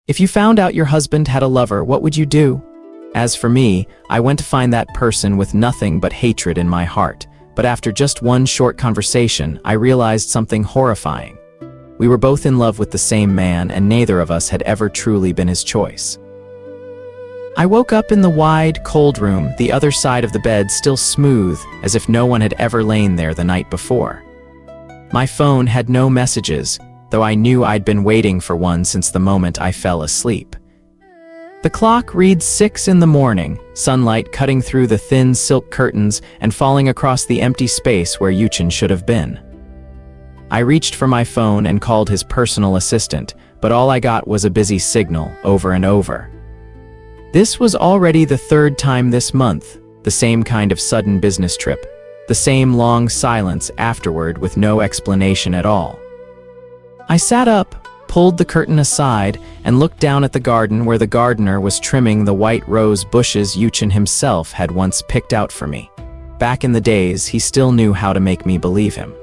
If you found out your husband had a lover, what would you do? As for me, I went to find that person with nothing but hatred in my heart. But after just one short conversation, I realized something horrifying. We were both in love with the same man, and neither of us had ever truly been his choice. I woke up in the wide, cold room, the other side of the bed still smooth, as if no one had ever lain there the night before. My phone had no messages, though I knew I'd been waiting for one since the moment I fell asleep. The clock reads 6 in the morning, sunlight cutting through the thin silk curtains and falling across the empty space where Yuchen should have been. I reached for my phone and called his personal assistant, but all I got was a busy signal over and over. This was already the third time this month, the same kind of sudden business trip, the same long silence afterward with no explanation at all. I sat up, pulled the curtain aside, and looked down at the garden where the gardener was trimming the white rose bushes Yuchen himself had once picked out for me. Back in the days, he still knew how to make me believe him.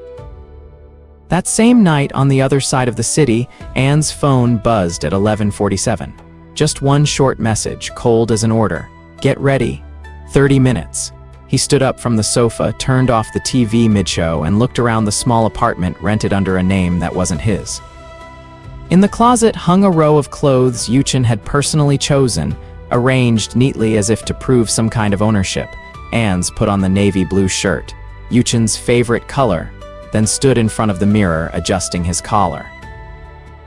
That same night on the other side of the city, Anne's phone buzzed at 11:47. Just one short message, cold as an order. Get ready. 30 minutes. He stood up from the sofa, turned off the TV mid-show, and looked around the small apartment rented under a name that wasn't his. In the closet hung a row of clothes Yuchen had personally chosen, arranged neatly as if to prove some kind of ownership. Anze put on the navy blue shirt, Yuchen's favorite color, then stood in front of the mirror adjusting his collar.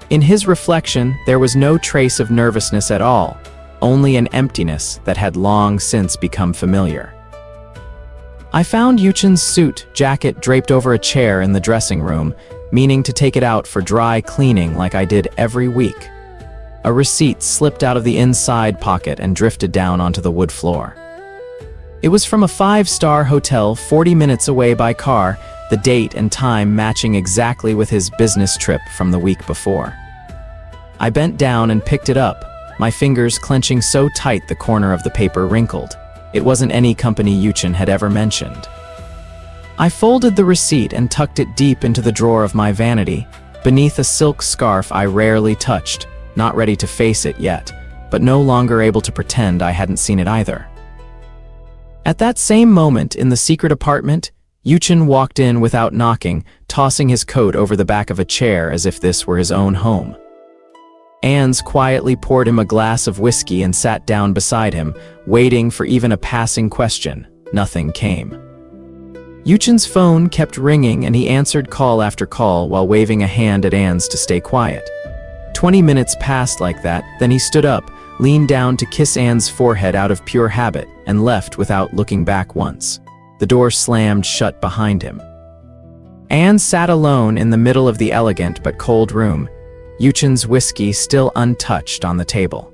In his reflection, there was no trace of nervousness at all, only an emptiness that had long since become familiar. I found Yuchen's suit jacket draped over a chair in the dressing room, meaning to take it out for dry cleaning like I did every week. A receipt slipped out of the inside pocket and drifted down onto the wood floor. It was from a 5-star hotel 40 minutes away by car, the date and time matching exactly with his business trip from the week before. I bent down and picked it up, my fingers clenching so tight the corner of the paper wrinkled. It wasn't any company Yuchen had ever mentioned. I folded the receipt and tucked it deep into the drawer of my vanity, beneath a silk scarf I rarely touched, not ready to face it yet, but no longer able to pretend I hadn't seen it either. At that same moment in the secret apartment, Yuchen walked in without knocking, tossing his coat over the back of a chair as if this were his own home. Anze quietly poured him a glass of whiskey and sat down beside him, waiting for even a passing question. Nothing came. Yuchen's phone kept ringing and he answered call after call while waving a hand at Anze to stay quiet. 20 minutes passed like that, then he stood up, leaned down to kiss Anne's forehead out of pure habit, and left without looking back once. The door slammed shut behind him. Anze sat alone in the middle of the elegant but cold room, Yuchen's whiskey still untouched on the table.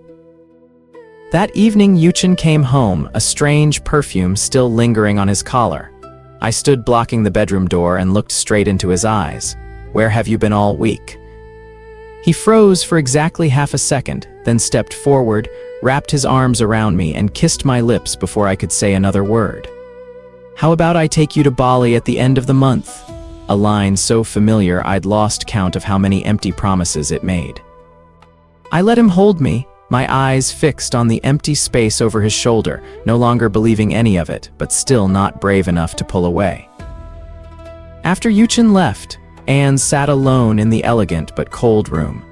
That evening Yuchen came home, a strange perfume still lingering on his collar. I stood blocking the bedroom door and looked straight into his eyes. Where have you been all week? He froze for exactly half a second, then stepped forward, wrapped his arms around me, and kissed my lips before I could say another word. How about I take you to Bali at the end of the month? A line so familiar I'd lost count of how many empty promises it made. I let him hold me, my eyes fixed on the empty space over his shoulder, no longer believing any of it, but still not brave enough to pull away. After Yuchen left, Anze sat alone in the elegant but cold room.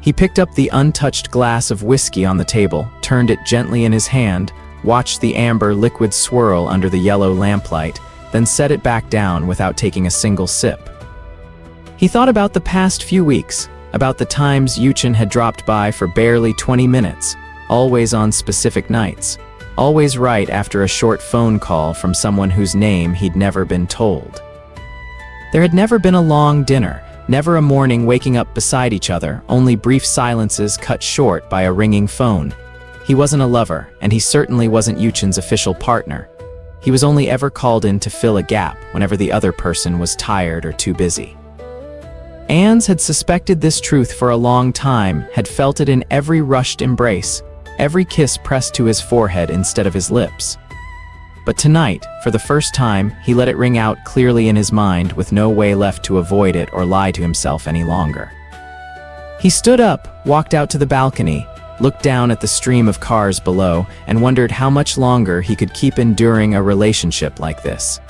He picked up the untouched glass of whiskey on the table, turned it gently in his hand, watched the amber liquid swirl under the yellow lamplight, then set it back down without taking a single sip. He thought about the past few weeks, about the times Yuchen had dropped by for barely 20 minutes, always on specific nights, always right after a short phone call from someone whose name he'd never been told. There had never been a long dinner, never a morning waking up beside each other, only brief silences cut short by a ringing phone. He wasn't a lover, and he certainly wasn't Yuchen's official partner. He was only ever called in to fill a gap whenever the other person was tired or too busy. Anze had suspected this truth for a long time, had felt it in every rushed embrace, every kiss pressed to his forehead instead of his lips. But tonight, for the first time, he let it ring out clearly in his mind with no way left to avoid it or lie to himself any longer. He stood up, walked out to the balcony, looked down at the stream of cars below, and wondered how much longer he could keep enduring a relationship like this.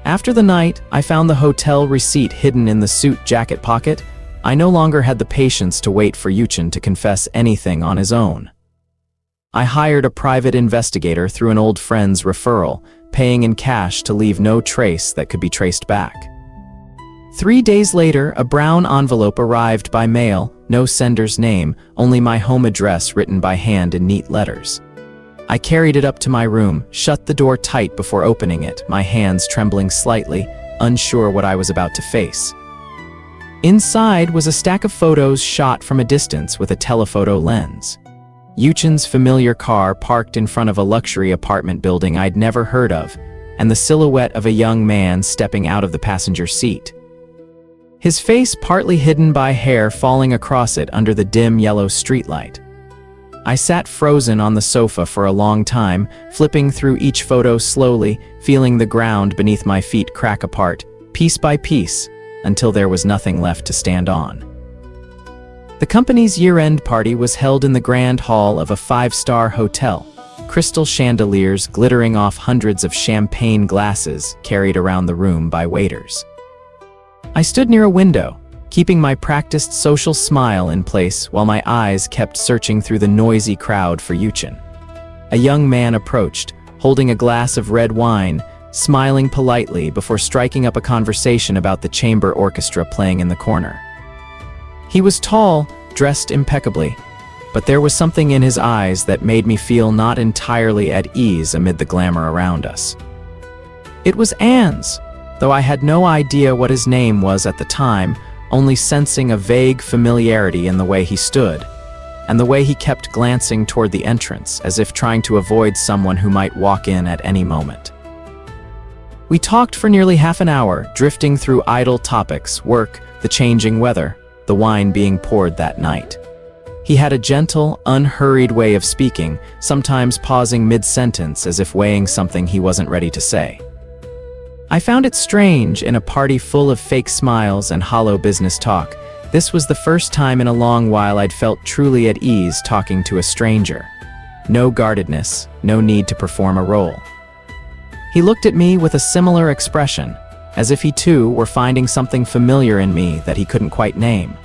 After the night, I found the hotel receipt hidden in the suit jacket pocket. I no longer had the patience to wait for Yuchen to confess anything on his own. I hired a private investigator through an old friend's referral, paying in cash to leave no trace that could be traced back. 3 days later, a brown envelope arrived by mail, no sender's name, only my home address written by hand in neat letters. I carried it up to my room, shut the door tight before opening it, my hands trembling slightly, unsure what I was about to face. Inside was a stack of photos shot from a distance with a telephoto lens. Yuchen's familiar car parked in front of a luxury apartment building I'd never heard of, and the silhouette of a young man stepping out of the passenger seat. His face partly hidden by hair falling across it under the dim yellow streetlight. I sat frozen on the sofa for a long time, flipping through each photo slowly, feeling the ground beneath my feet crack apart, piece by piece, until there was nothing left to stand on. The company's year-end party was held in the grand hall of a 5-star hotel, crystal chandeliers glittering off hundreds of champagne glasses carried around the room by waiters. I stood near a window, keeping my practiced social smile in place while my eyes kept searching through the noisy crowd for Yuchen. A young man approached, holding a glass of red wine, smiling politely before striking up a conversation about the chamber orchestra playing in the corner. He was tall, dressed impeccably, but there was something in his eyes that made me feel not entirely at ease amid the glamour around us. It was Anze, though I had no idea what his name was at the time, only sensing a vague familiarity in the way he stood, and the way he kept glancing toward the entrance, as if trying to avoid someone who might walk in at any moment. We talked for nearly half an hour, drifting through idle topics, work, the changing weather, the wine being poured that night. He had a gentle, unhurried way of speaking, sometimes pausing mid-sentence as if weighing something he wasn't ready to say. I found it strange, in a party full of fake smiles and hollow business talk. This was the first time in a long while I'd felt truly at ease talking to a stranger. No guardedness, no need to perform a role. He looked at me with a similar expression, as if he too were finding something familiar in me that he couldn't quite name.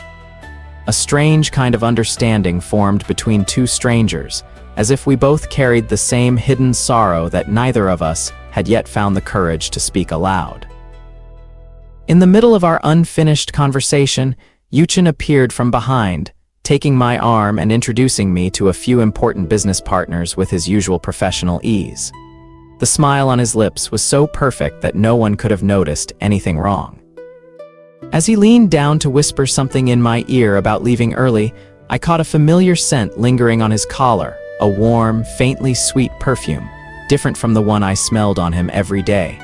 A strange kind of understanding formed between two strangers, as if we both carried the same hidden sorrow that neither of us had yet found the courage to speak aloud. In the middle of our unfinished conversation, Yuchen appeared from behind, taking my arm and introducing me to a few important business partners with his usual professional ease. The smile on his lips was so perfect that no one could have noticed anything wrong. As he leaned down to whisper something in my ear about leaving early, I caught a familiar scent lingering on his collar, a warm, faintly sweet perfume, different from the one I smelled on him every day.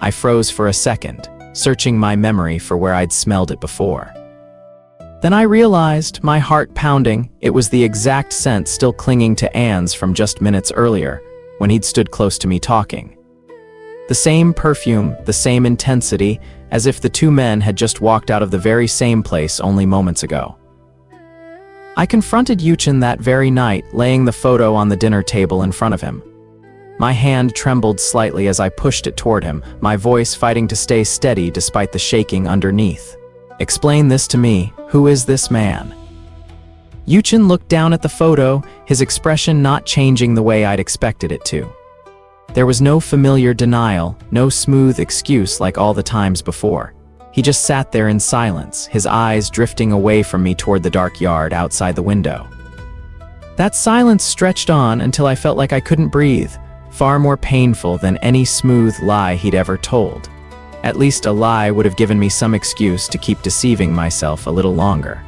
I froze for a second, searching my memory for where I'd smelled it before. Then I realized, my heart pounding, it was the exact scent still clinging to Anze from just minutes earlier, when he'd stood close to me talking. The same perfume, the same intensity, as if the two men had just walked out of the very same place only moments ago. I confronted Yuchen that very night, laying the photo on the dinner table in front of him. My hand trembled slightly as I pushed it toward him, my voice fighting to stay steady despite the shaking underneath. "Explain this to me. Who is this man?" Yuchen looked down at the photo, his expression not changing the way I'd expected it to. There was no familiar denial, no smooth excuse like all the times before. He just sat there in silence, his eyes drifting away from me toward the dark yard outside the window. That silence stretched on until I felt like I couldn't breathe, far more painful than any smooth lie he'd ever told. At least a lie would have given me some excuse to keep deceiving myself a little longer.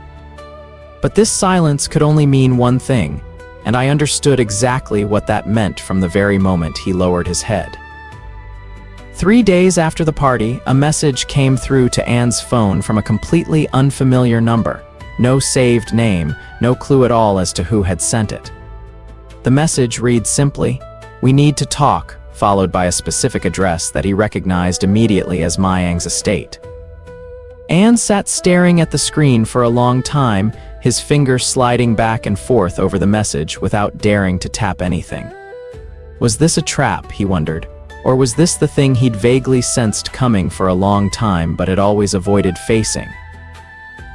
But this silence could only mean one thing, and I understood exactly what that meant from the very moment he lowered his head. 3 days after the party, a message came through to Anne's phone from a completely unfamiliar number. No saved name, no clue at all as to who had sent it. The message read simply, "We need to talk," followed by a specific address that he recognized immediately as Muyang's estate. Anze sat staring at the screen for a long time, his finger sliding back and forth over the message without daring to tap anything. Was this a trap, he wondered, or was this the thing he'd vaguely sensed coming for a long time but had always avoided facing?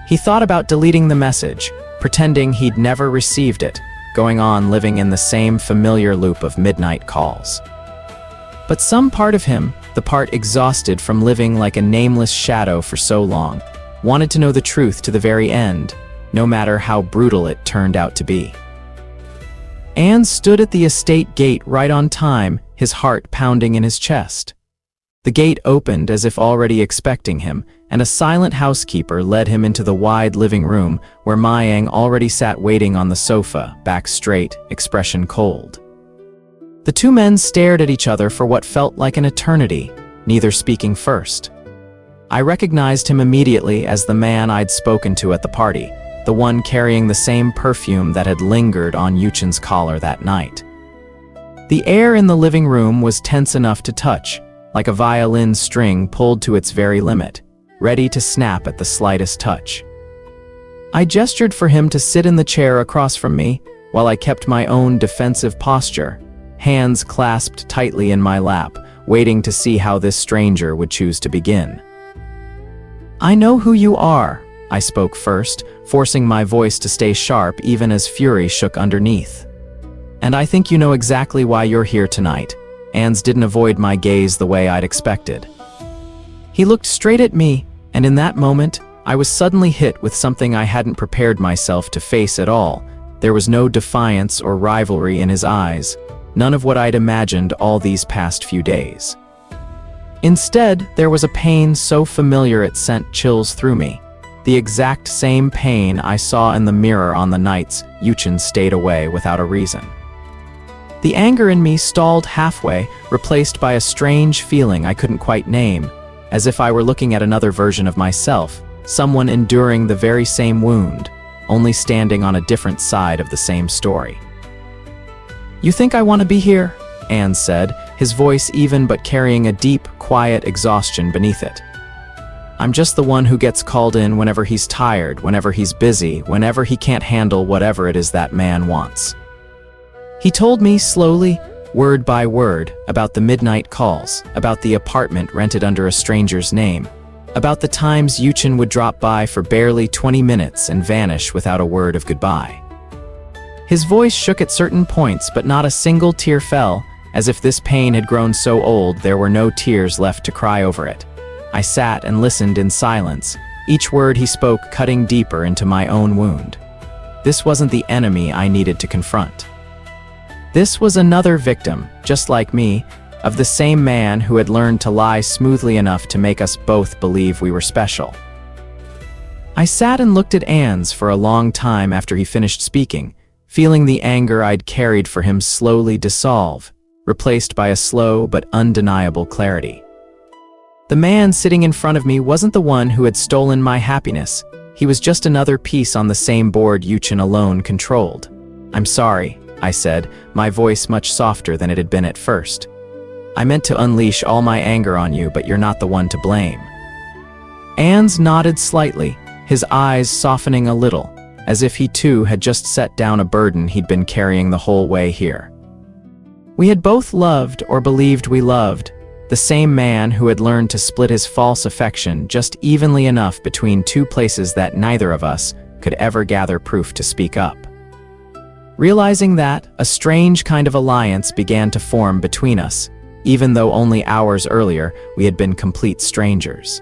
He thought about deleting the message, pretending he'd never received it, going on living in the same familiar loop of midnight calls. But some part of him, the part exhausted from living like a nameless shadow for so long, wanted to know the truth to the very end, no matter how brutal it turned out to be. Anze stood at the estate gate right on time, his heart pounding in his chest. The gate opened as if already expecting him, and a silent housekeeper led him into the wide living room where Muyang already sat waiting on the sofa, back straight, expression cold. The two men stared at each other for what felt like an eternity, neither speaking first. I recognized him immediately as the man I'd spoken to at the party, the one carrying the same perfume that had lingered on Yuchen's collar that night. The air in the living room was tense enough to touch, like a violin string pulled to its very limit, ready to snap at the slightest touch. I gestured for him to sit in the chair across from me, while I kept my own defensive posture, hands clasped tightly in my lap, waiting to see how this stranger would choose to begin. "I know who you are," I spoke first, forcing my voice to stay sharp even as fury shook underneath. "And I think you know exactly why you're here tonight." Anze didn't avoid my gaze the way I'd expected. He looked straight at me, and in that moment, I was suddenly hit with something I hadn't prepared myself to face at all. There was no defiance or rivalry in his eyes, none of what I'd imagined all these past few days. Instead, there was a pain so familiar it sent chills through me. The exact same pain I saw in the mirror on the nights Yuchen stayed away without a reason. The anger in me stalled halfway, replaced by a strange feeling I couldn't quite name, as if I were looking at another version of myself, someone enduring the very same wound, only standing on a different side of the same story. "You think I want to be here?" Anze said, his voice even but carrying a deep, quiet exhaustion beneath it. "I'm just the one who gets called in whenever he's tired, whenever he's busy, whenever he can't handle whatever it is that man wants." He told me slowly, word by word, about the midnight calls, about the apartment rented under a stranger's name, about the times Yuchen would drop by for barely 20 minutes and vanish without a word of goodbye. His voice shook at certain points, but not a single tear fell, as if this pain had grown so old there were no tears left to cry over it. I sat and listened in silence, each word he spoke cutting deeper into my own wound. This wasn't the enemy I needed to confront. This was another victim, just like me, of the same man who had learned to lie smoothly enough to make us both believe we were special. I sat and looked at Anze for a long time after he finished speaking, feeling the anger I'd carried for him slowly dissolve, replaced by a slow but undeniable clarity. The man sitting in front of me wasn't the one who had stolen my happiness. He was just another piece on the same board Yuchen alone controlled. "I'm sorry," I said, my voice much softer than it had been at first. "I meant to unleash all my anger on you, but you're not the one to blame." Anze nodded slightly, his eyes softening a little, as if he too had just set down a burden he'd been carrying the whole way here. We had both loved, or believed we loved, the same man who had learned to split his false affection just evenly enough between two places that neither of us could ever gather proof to speak up. Realizing that, a strange kind of alliance began to form between us, even though only hours earlier we had been complete strangers.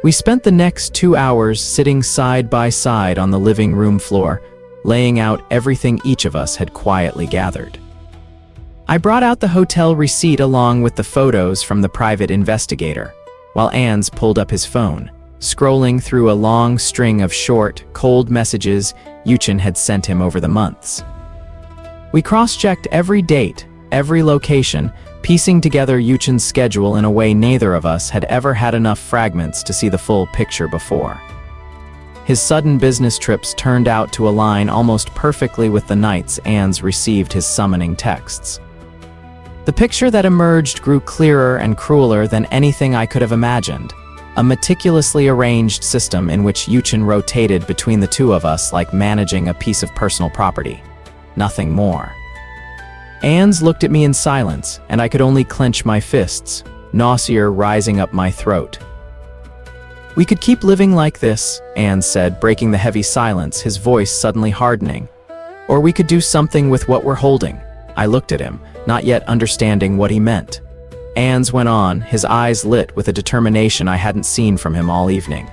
We spent the next 2 hours sitting side by side on the living room floor, laying out everything each of us had quietly gathered. I brought out the hotel receipt along with the photos from the private investigator, while Anze pulled up his phone, scrolling through a long string of short, cold messages Yuchen had sent him over the months. We cross-checked every date, every location, piecing together Yuchen's schedule in a way neither of us had ever had enough fragments to see the full picture before. His sudden business trips turned out to align almost perfectly with the nights Anze received his summoning texts. The picture that emerged grew clearer and crueler than anything I could have imagined. A meticulously arranged system in which Yuchen rotated between the two of us like managing a piece of personal property. Nothing more. Anze looked at me in silence, and I could only clench my fists, nausea rising up my throat. "We could keep living like this," Anze said, breaking the heavy silence, his voice suddenly hardening. "Or we could do something with what we're holding." I looked at him, not yet understanding what he meant. Anze went on, his eyes lit with a determination I hadn't seen from him all evening.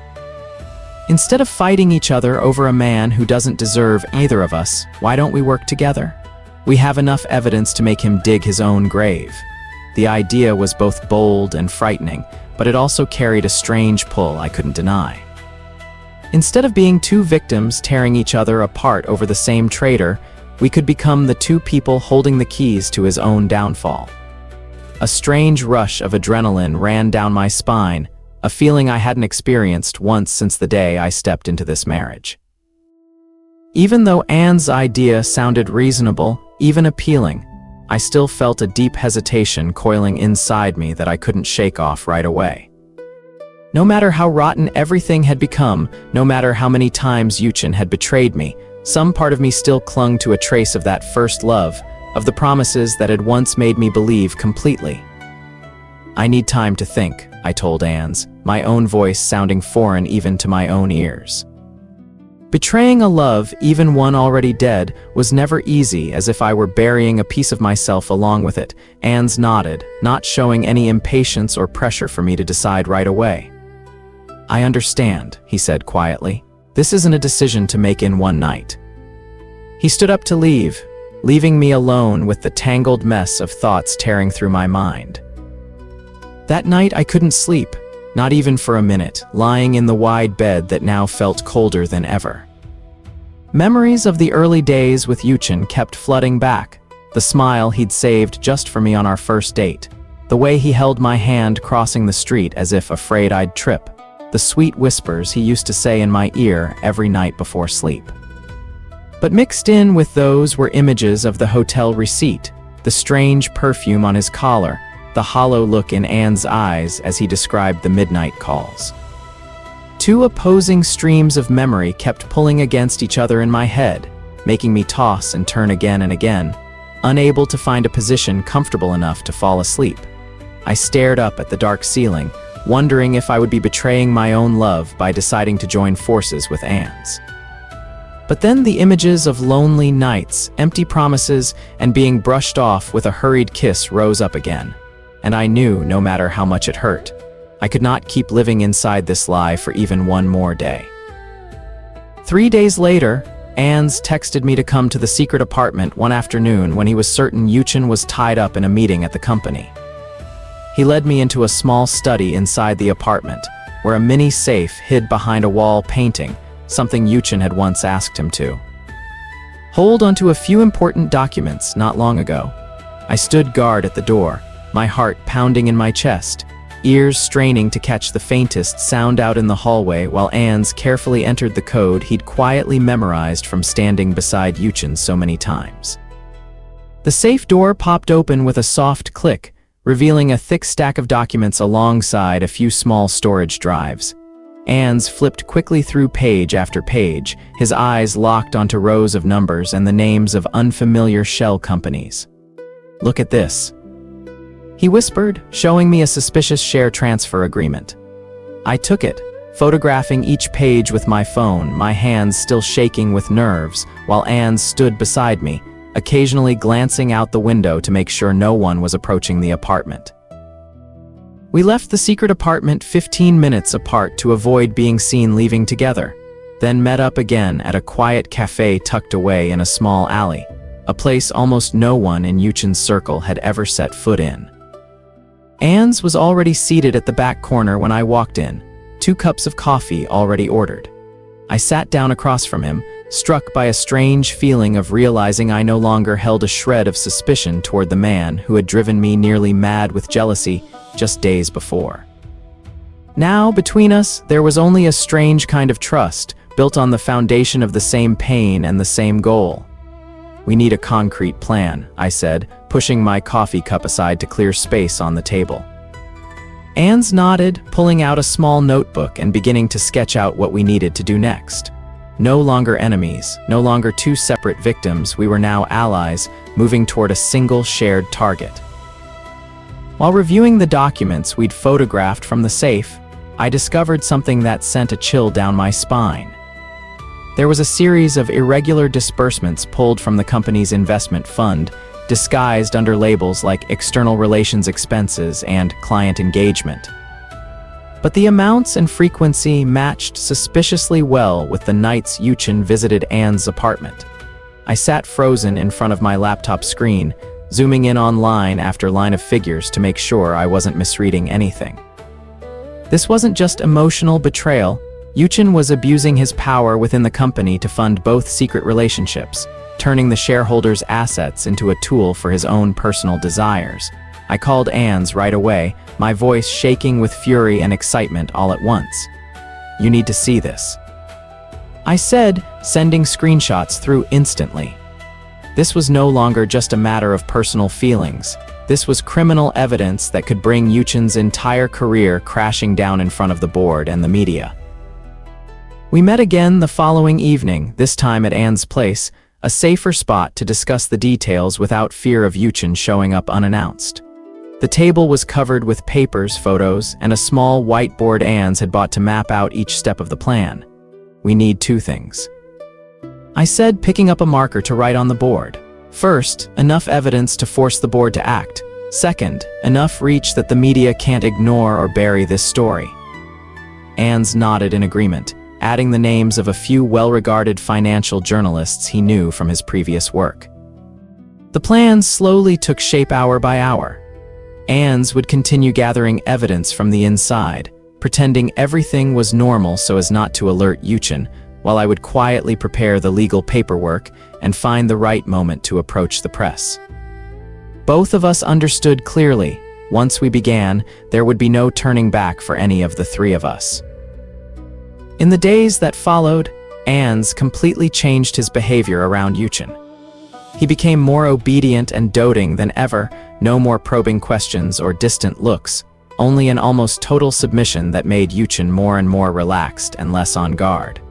"Instead of fighting each other over a man who doesn't deserve either of us, why don't we work together? We have enough evidence to make him dig his own grave." The idea was both bold and frightening, but it also carried a strange pull I couldn't deny. Instead of being two victims tearing each other apart over the same traitor, we could become the two people holding the keys to his own downfall. A strange rush of adrenaline ran down my spine, a feeling I hadn't experienced once since the day I stepped into this marriage. Even though Anne's idea sounded reasonable, even appealing, I still felt a deep hesitation coiling inside me that I couldn't shake off right away. No matter how rotten everything had become, no matter how many times Yuchen had betrayed me, some part of me still clung to a trace of that first love, of the promises that had once made me believe completely. "I need time to think," I told Anze, my own voice sounding foreign even to my own ears. Betraying a love, even one already dead, was never easy, as if I were burying a piece of myself along with it. Anze nodded, not showing any impatience or pressure for me to decide right away. "I understand," he said quietly. "This isn't a decision to make in one night." He stood up to leave, leaving me alone with the tangled mess of thoughts tearing through my mind. That night I couldn't sleep, not even for a minute, lying in the wide bed that now felt colder than ever. Memories of the early days with Yuchen kept flooding back, the smile he'd saved just for me on our first date, the way he held my hand crossing the street as if afraid I'd trip, the sweet whispers he used to say in my ear every night before sleep. But mixed in with those were images of the hotel receipt, the strange perfume on his collar, the hollow look in Anne's eyes as he described the midnight calls. Two opposing streams of memory kept pulling against each other in my head, making me toss and turn again and again, unable to find a position comfortable enough to fall asleep. I stared up at the dark ceiling, wondering if I would be betraying my own love by deciding to join forces with Anne's. But then the images of lonely nights, empty promises, and being brushed off with a hurried kiss rose up again. And I knew, no matter how much it hurt, I could not keep living inside this lie for even one more day. 3 days later, Anze texted me to come to the secret apartment one afternoon when he was certain Yuchen was tied up in a meeting at the company. He led me into a small study inside the apartment, where a mini safe hid behind a wall painting, something Yuchen had once asked him to hold onto a few important documents not long ago. I stood guard at the door, my heart pounding in my chest, ears straining to catch the faintest sound out in the hallway while Anze carefully entered the code he'd quietly memorized from standing beside Yuchen so many times. The safe door popped open with a soft click, revealing a thick stack of documents alongside a few small storage drives. Anze flipped quickly through page after page, his eyes locked onto rows of numbers and the names of unfamiliar shell companies. "Look at this," he whispered, showing me a suspicious share transfer agreement. I took it, photographing each page with my phone, my hands still shaking with nerves, while Anze stood beside me, occasionally glancing out the window to make sure no one was approaching the apartment. We left the secret apartment 15 minutes apart to avoid being seen leaving together, then met up again at a quiet cafe tucked away in a small alley, a place almost no one in Yuchen's circle had ever set foot in. Anze was already seated at the back corner when I walked in, 2 cups of coffee already ordered. I sat down across from him, struck by a strange feeling of realizing I no longer held a shred of suspicion toward the man who had driven me nearly mad with jealousy just days before. Now, between us, there was only a strange kind of trust, built on the foundation of the same pain and the same goal. "We need a concrete plan," I said, pushing my coffee cup aside to clear space on the table. Anze nodded, pulling out a small notebook and beginning to sketch out what we needed to do next. No longer enemies, no longer two separate victims, we were now allies, moving toward a single shared target. While reviewing the documents we'd photographed from the safe, I discovered something that sent a chill down my spine. There was a series of irregular disbursements pulled from the company's investment fund, disguised under labels like external relations expenses and client engagement. But the amounts and frequency matched suspiciously well with the nights Yuchen visited Anne's apartment. I sat frozen in front of my laptop screen, zooming in on line after line of figures to make sure I wasn't misreading anything. This wasn't just emotional betrayal. Yuchen was abusing his power within the company to fund both secret relationships, turning the shareholders' assets into a tool for his own personal desires. I called Anze right away, my voice shaking with fury and excitement all at once. "You need to see this," I said, sending screenshots through instantly. This was no longer just a matter of personal feelings. This was criminal evidence that could bring Yuchen's entire career crashing down in front of the board and the media. We met again the following evening, this time at Anne's place, a safer spot to discuss the details without fear of Yuchen showing up unannounced. The table was covered with papers, photos, and a small whiteboard Anze had bought to map out each step of the plan. "We need two things," I said, picking up a marker to write on the board. "First, enough evidence to force the board to act. Second, enough reach that the media can't ignore or bury this story." Anze nodded in agreement, adding the names of a few well-regarded financial journalists he knew from his previous work. The plan slowly took shape hour by hour. Anze would continue gathering evidence from the inside, pretending everything was normal so as not to alert Yuchen, while I would quietly prepare the legal paperwork and find the right moment to approach the press. Both of us understood clearly, once we began, there would be no turning back for any of the three of us. In the days that followed, Anze completely changed his behavior around Yuchen. He became more obedient and doting than ever, no more probing questions or distant looks, only an almost total submission that made Yuchen more and more relaxed and less on guard.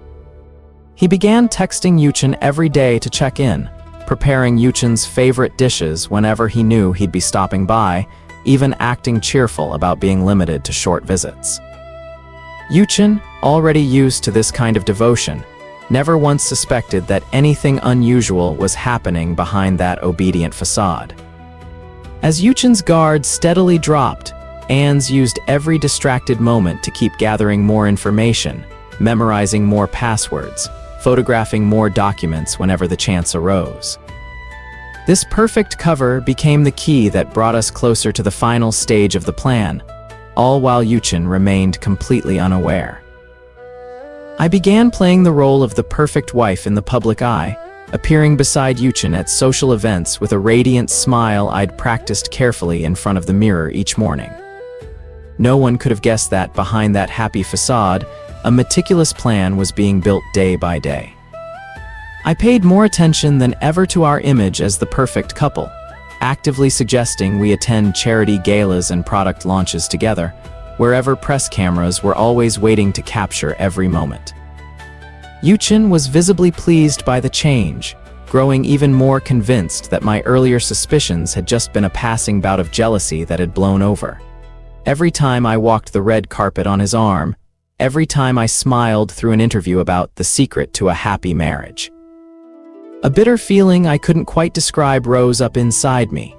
He began texting Yuchen every day to check in, preparing Yuchen's favorite dishes whenever he knew he'd be stopping by, even acting cheerful about being limited to short visits. Yuchen, already used to this kind of devotion, never once suspected that anything unusual was happening behind that obedient facade. As Yuchen's guard steadily dropped, Anze used every distracted moment to keep gathering more information, memorizing more passwords, photographing more documents whenever the chance arose. This perfect cover became the key that brought us closer to the final stage of the plan, all while Yuchen remained completely unaware. I began playing the role of the perfect wife in the public eye, appearing beside Yuchen at social events with a radiant smile I'd practiced carefully in front of the mirror each morning. No one could have guessed that behind that happy facade, a meticulous plan was being built day by day. I paid more attention than ever to our image as the perfect couple, actively suggesting we attend charity galas and product launches together, wherever press cameras were always waiting to capture every moment. Yuchen was visibly pleased by the change, growing even more convinced that my earlier suspicions had just been a passing bout of jealousy that had blown over. Every time I walked the red carpet on his arm, every time I smiled through an interview about the secret to a happy marriage, a bitter feeling I couldn't quite describe rose up inside me.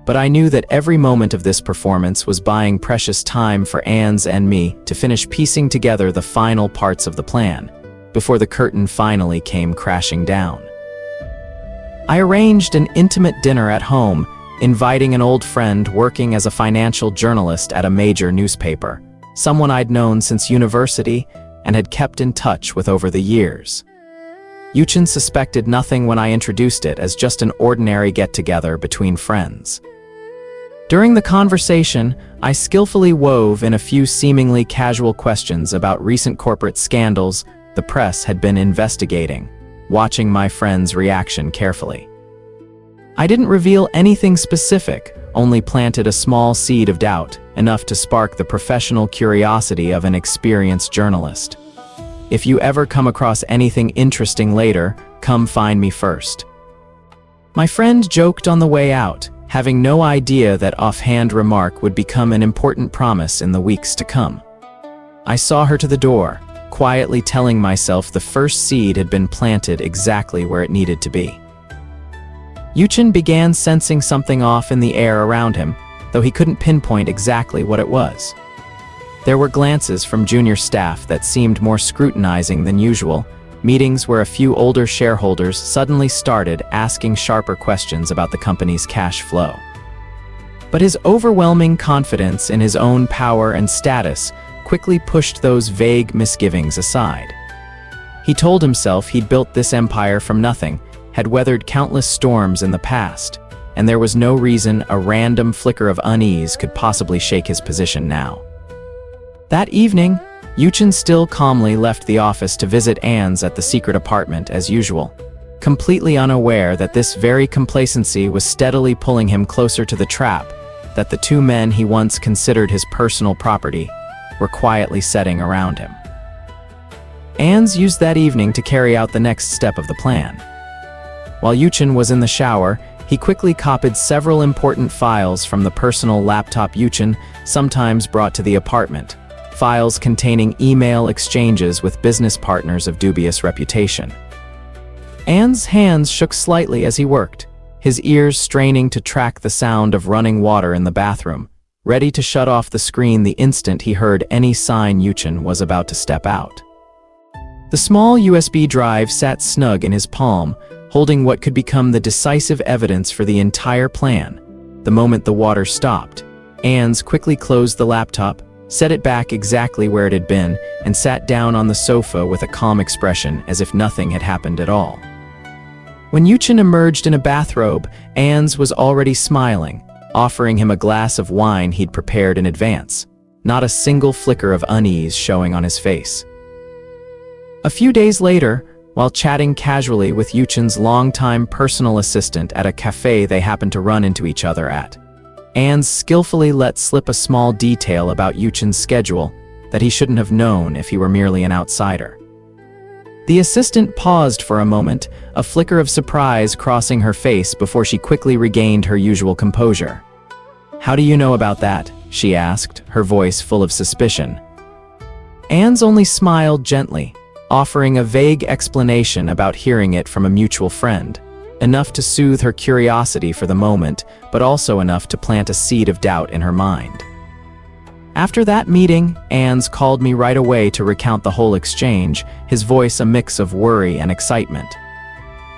But I knew that every moment of this performance was buying precious time for Anze and me to finish piecing together the final parts of the plan, before the curtain finally came crashing down. I arranged an intimate dinner at home, inviting an old friend working as a financial journalist at a major newspaper, someone I'd known since university and had kept in touch with over the years. Yuchen suspected nothing when I introduced it as just an ordinary get-together between friends. During the conversation, I skillfully wove in a few seemingly casual questions about recent corporate scandals the press had been investigating, watching my friend's reaction carefully. I didn't reveal anything specific, only planted a small seed of doubt, enough to spark the professional curiosity of an experienced journalist. If you ever come across anything interesting later, come find me first. My friend joked on the way out, having no idea that offhand remark would become an important promise in the weeks to come. I saw her to the door, quietly telling myself the first seed had been planted exactly where it needed to be. Yuchen began sensing something off in the air around him, though he couldn't pinpoint exactly what it was. There were glances from junior staff that seemed more scrutinizing than usual, meetings where a few older shareholders suddenly started asking sharper questions about the company's cash flow. But his overwhelming confidence in his own power and status quickly pushed those vague misgivings aside. He told himself he'd built this empire from nothing, had weathered countless storms in the past, and there was no reason a random flicker of unease could possibly shake his position now. That evening, Yuchen still calmly left the office to visit Anze at the secret apartment as usual, completely unaware that this very complacency was steadily pulling him closer to the trap that the two men he once considered his personal property were quietly setting around him. Anze used that evening to carry out the next step of the plan. While Yuchen was in the shower, he quickly copied several important files from the personal laptop Yuchen sometimes brought to the apartment, files containing email exchanges with business partners of dubious reputation. Anze's hands shook slightly as he worked, his ears straining to track the sound of running water in the bathroom, ready to shut off the screen the instant he heard any sign Yuchen was about to step out. The small USB drive sat snug in his palm, holding what could become the decisive evidence for the entire plan. The moment the water stopped, Anze quickly closed the laptop, set it back exactly where it had been, and sat down on the sofa with a calm expression as if nothing had happened at all. When Yuchen emerged in a bathrobe, Anze was already smiling, offering him a glass of wine he'd prepared in advance, not a single flicker of unease showing on his face. A few days later, while chatting casually with Yuchen's longtime personal assistant at a cafe they happened to run into each other at, Anze skillfully let slip a small detail about Yuchen's schedule that he shouldn't have known if he were merely an outsider. The assistant paused for a moment, a flicker of surprise crossing her face before she quickly regained her usual composure. "How do you know about that?" she asked, her voice full of suspicion. Anze only smiled gently, offering a vague explanation about hearing it from a mutual friend, enough to soothe her curiosity for the moment, but also enough to plant a seed of doubt in her mind. After that meeting, Anze called me right away to recount the whole exchange, his voice a mix of worry and excitement.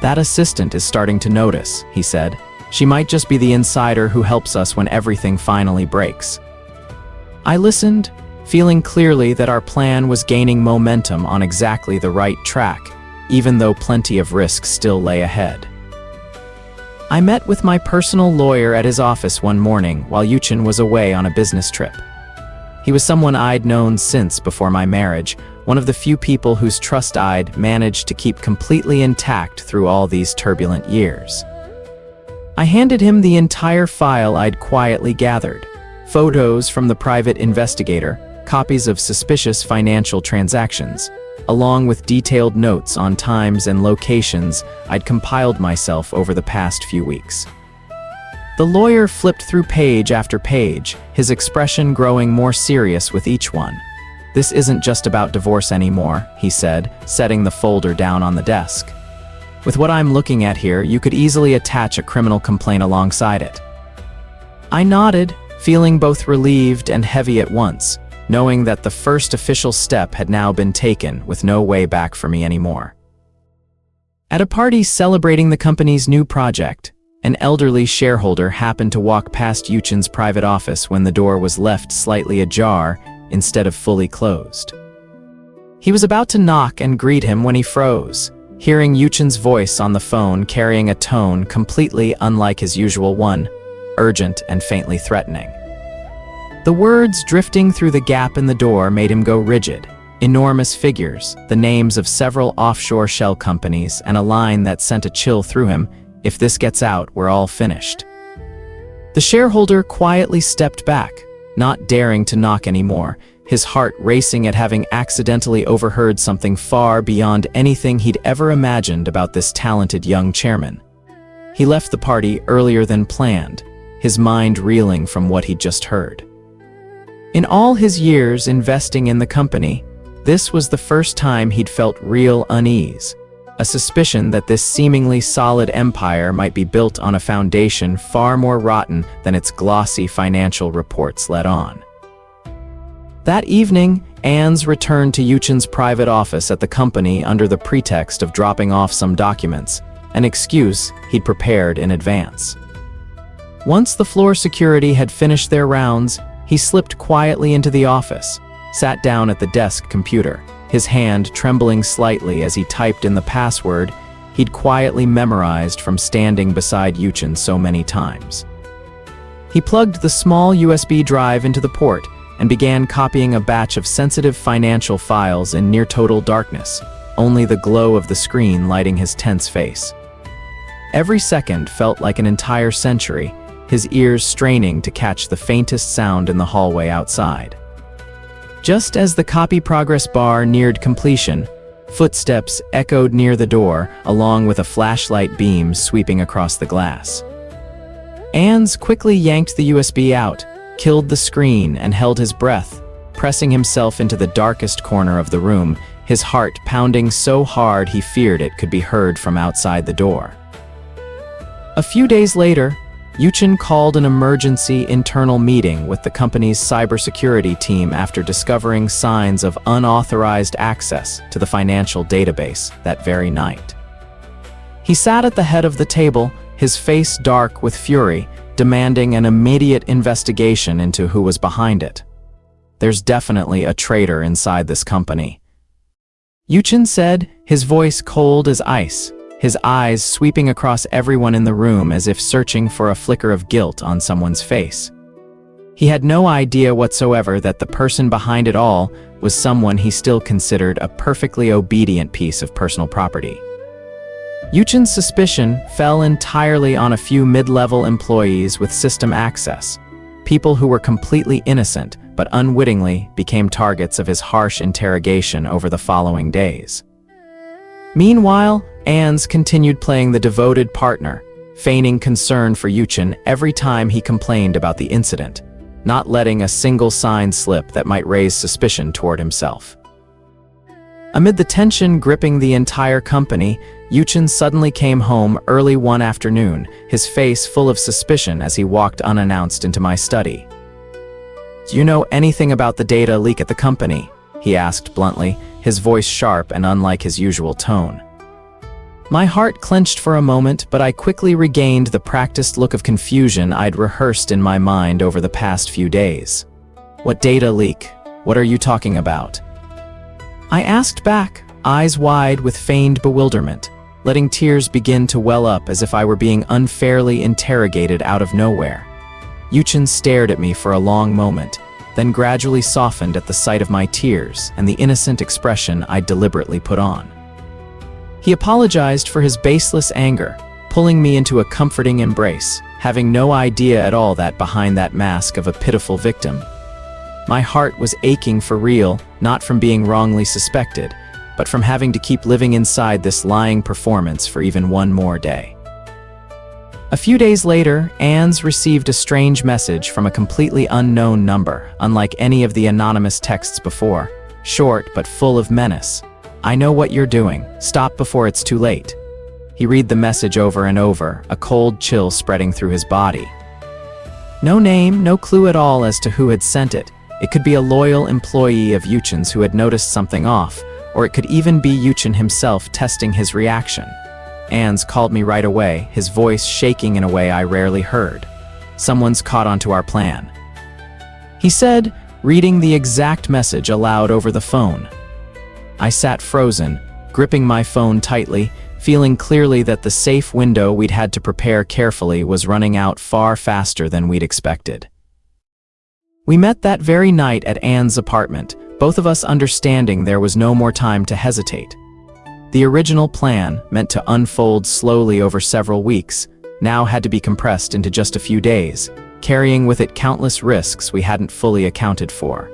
"That assistant is starting to notice," he said. "She might just be the insider who helps us when everything finally breaks." I listened, feeling clearly that our plan was gaining momentum on exactly the right track, even though plenty of risks still lay ahead. I met with my personal lawyer at his office one morning while Yuchen was away on a business trip. He was someone I'd known since before my marriage, one of the few people whose trust I'd managed to keep completely intact through all these turbulent years. I handed him the entire file I'd quietly gathered, photos from the private investigator, copies of suspicious financial transactions, along with detailed notes on times and locations I'd compiled myself over the past few weeks. The lawyer flipped through page after page, his expression growing more serious with each one. "This isn't just about divorce anymore," he said, setting the folder down on the desk. "With what I'm looking at here, you could easily attach a criminal complaint alongside it." I nodded, feeling both relieved and heavy at once, knowing that the first official step had now been taken with no way back for me anymore. At a party celebrating the company's new project, an elderly shareholder happened to walk past Yuchen's private office when the door was left slightly ajar instead of fully closed. He was about to knock and greet him when he froze, hearing Yuchen's voice on the phone carrying a tone completely unlike his usual one, urgent and faintly threatening. The words drifting through the gap in the door made him go rigid. Enormous figures, the names of several offshore shell companies, and a line that sent a chill through him. "If this gets out, we're all finished." The shareholder quietly stepped back, not daring to knock anymore, his heart racing at having accidentally overheard something far beyond anything he'd ever imagined about this talented young chairman. He left the party earlier than planned, his mind reeling from what he'd just heard. In all his years investing in the company, this was the first time he'd felt real unease, a suspicion that this seemingly solid empire might be built on a foundation far more rotten than its glossy financial reports let on. That evening, Anze returned to Yuchen's private office at the company under the pretext of dropping off some documents, an excuse he'd prepared in advance. Once the floor security had finished their rounds, he slipped quietly into the office, sat down at the desk computer, his hand trembling slightly as he typed in the password he'd quietly memorized from standing beside Yuchen so many times. He plugged the small USB drive into the port and began copying a batch of sensitive financial files in near-total darkness, only the glow of the screen lighting his tense face. Every second felt like an entire century, his ears straining to catch the faintest sound in the hallway outside. Just as the copy progress bar neared completion, footsteps echoed near the door, along with a flashlight beam sweeping across the glass. Anze quickly yanked the USB out, killed the screen, and held his breath, pressing himself into the darkest corner of the room, his heart pounding so hard he feared it could be heard from outside the door. A few days later, Yuchen called an emergency internal meeting with the company's cybersecurity team after discovering signs of unauthorized access to the financial database that very night. He sat at the head of the table, his face dark with fury, demanding an immediate investigation into who was behind it. "There's definitely a traitor inside this company," Yuchen said, his voice cold as ice, his eyes sweeping across everyone in the room as if searching for a flicker of guilt on someone's face. He had no idea whatsoever that the person behind it all was someone he still considered a perfectly obedient piece of personal property. Yuchen's suspicion fell entirely on a few mid-level employees with system access, people who were completely innocent but unwittingly became targets of his harsh interrogation over the following days. Meanwhile, Anze continued playing the devoted partner, feigning concern for Yuchen every time he complained about the incident, not letting a single sign slip that might raise suspicion toward himself. Amid the tension gripping the entire company, Yuchen suddenly came home early one afternoon, his face full of suspicion as he walked unannounced into my study. "Do you know anything about the data leak at the company?" he asked bluntly, his voice sharp and unlike his usual tone. My heart clenched for a moment, but I quickly regained the practiced look of confusion I'd rehearsed in my mind over the past few days. "What data leak? What are you talking about?" I asked back, eyes wide with feigned bewilderment, letting tears begin to well up as if I were being unfairly interrogated out of nowhere. Yuchen stared at me for a long moment, then gradually softened at the sight of my tears and the innocent expression I'd deliberately put on. He apologized for his baseless anger, pulling me into a comforting embrace, having no idea at all that behind that mask of a pitiful victim. My heart was aching for real, not from being wrongly suspected, but from having to keep living inside this lying performance for even one more day. A few days later, Anze received a strange message from a completely unknown number, unlike any of the anonymous texts before, short but full of menace. "I know what you're doing. Stop before it's too late." He read the message over and over, a cold chill spreading through his body. No name, no clue at all as to who had sent it. It could be a loyal employee of Yuchen's who had noticed something off, or it could even be Yuchen himself testing his reaction. Anze called me right away, his voice shaking in a way I rarely heard. "Someone's caught onto our plan," he said, reading the exact message aloud over the phone. I sat frozen, gripping my phone tightly, feeling clearly that the safe window we'd had to prepare carefully was running out far faster than we'd expected. We met that very night at Anne's apartment, both of us understanding there was no more time to hesitate. The original plan, meant to unfold slowly over several weeks, now had to be compressed into just a few days, carrying with it countless risks we hadn't fully accounted for.